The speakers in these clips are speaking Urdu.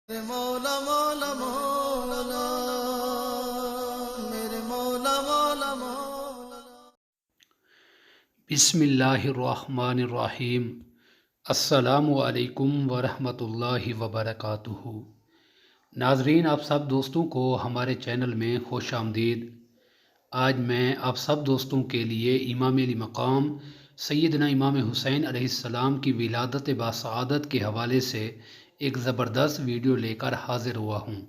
مولا مولا مولا میرے مولا مولا مولا۔ بسم اللہ الرحمن الرحیم۔ السلام علیکم ورحمۃ اللہ وبرکاتہ۔ ناظرین، آپ سب دوستوں کو ہمارے چینل میں خوش آمدید۔ آج میں آپ سب دوستوں کے لیے امام علی مقام سیدنا امام حسین علیہ السلام کی ولادت باسعادت کے حوالے سے ایک زبردست ویڈیو لے کر حاضر ہوا ہوں۔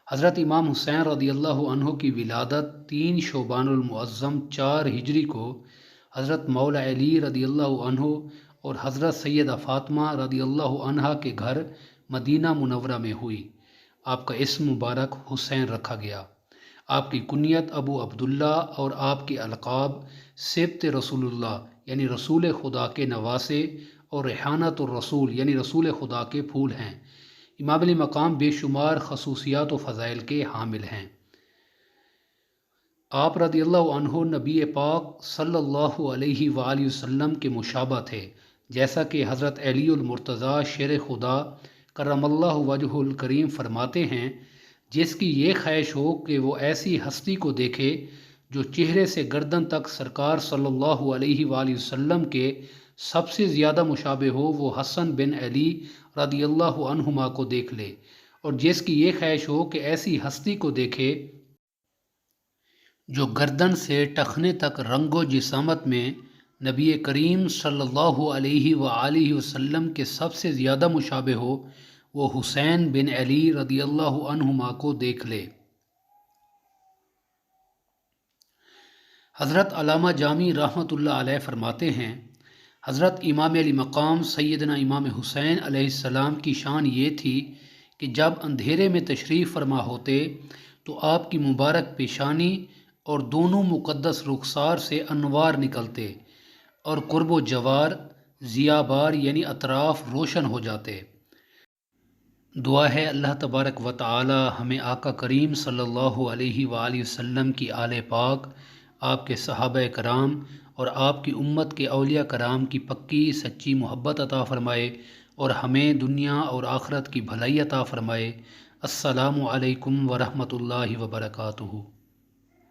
حضرت امام حسین رضی اللہ عنہ کی ولادت 3 شعبان المعظم 4 ہجری کو حضرت مولا علی رضی اللہ عنہ اور حضرت سیدہ فاطمہ رضی اللہ عنہا کے گھر مدینہ منورہ میں ہوئی۔ آپ کا اسم مبارک حسین رکھا گیا۔ آپ کی کنیت ابو عبداللہ اور آپ کے القاب سبط رسول اللہ یعنی رسول خدا کے نواسے اور ریحانۃ الرسول یعنی رسول خدا کے پھول ہیں۔ امام علی مقام بے شمار خصوصیات و فضائل کے حامل ہیں۔ آپ رضی اللہ عنہ نبی پاک صلی اللہ علیہ وآلہ وسلم کے مشابہ تھے، جیسا کہ حضرت علی المرتضیٰ شیر خدا کرم اللہ وجہ الکریم فرماتے ہیں، جس کی یہ خواہش ہو کہ وہ ایسی ہستی کو دیکھے جو چہرے سے گردن تک سرکار صلی اللہ علیہ وآلہ وسلم کے سب سے زیادہ مشابہ ہو، وہ حسن بن علی رضی اللہ عنہما کو دیکھ لے، اور جس کی یہ خواہش ہو کہ ایسی ہستی کو دیکھے جو گردن سے ٹخنے تک رنگ و جسامت میں نبی کریم صلی اللہ علیہ وآلہ وسلم کے سب سے زیادہ مشابہ ہو، وہ حسین بن علی رضی اللہ عنہما کو دیکھ لے۔ حضرت علامہ جامی رحمۃ اللہ علیہ فرماتے ہیں، حضرت امام علی مقام سیدنا امام حسین علیہ السلام کی شان یہ تھی کہ جب اندھیرے میں تشریف فرما ہوتے تو آپ کی مبارک پیشانی اور دونوں مقدس رخسار سے انوار نکلتے اور قرب و جوار ضیاء بار یعنی اطراف روشن ہو جاتے۔ دعا ہے اللہ تبارک و تعالی ہمیں آقا کریم صلی اللہ علیہ وآلہ وسلم کی آل پاک، آپ کے صحابہ کرام اور آپ کی امت کے اولیاء کرام کی پکی سچی محبت عطا فرمائے اور ہمیں دنیا اور آخرت کی بھلائی عطا فرمائے۔ السلام علیکم ورحمۃ اللہ وبرکاتہ۔